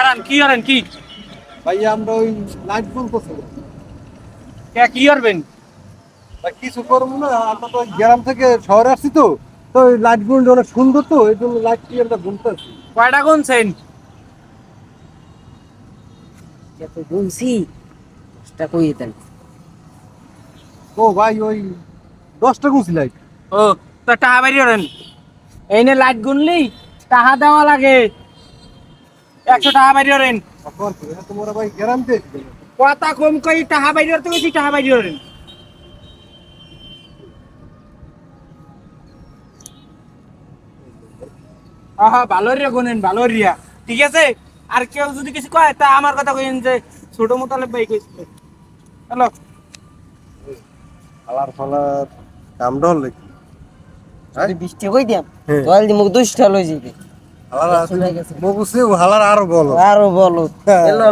খারান কি করেন কি? ভাই আমরা ওই লাইট বলতেছি কে কি করবেন? ভাই কিছু করবো না, আমরা তো ওই গ্রাম থেকে শহরে আসছি তো, তো ওই লাইট গুলো অনেক সুন্দর, তো এই জন্য লাইট কি আমরা গুনতেছি। কয়টা গুনছেন? এত গুনছি টা কই দেন। ও ভাই ওই 10টা গুনছি লাইট। ও তো টাকা বাইরে করেন। এই নে লাইট গুনলি টাকা দেওয়া লাগে, 100 টাকা বাইরে করেন। তোমরা ভাই গ্রাম থেকে কথা কম কই টাকা বাইরে করতে গেছি, টাকা বাইরে করেন। হ্যাঁ ভালো রিয়া গুনেন, ভালো রিয়া, ঠিক আছে। আর কেউ যদি কিছু কয় তা আমার কথা কইন যে ছোট মোতালেব ভাই কইছিল। হ্যালো আলার ফালার কাম ডল নাকি যদি 20 টাকা কই দিয়াম হ্যাঁ। তাহলে দি মুখ 2 টাকা লই যাবে। হালার মগুছে হালার আরো বলো আরো বলো হ্যাঁ। এলো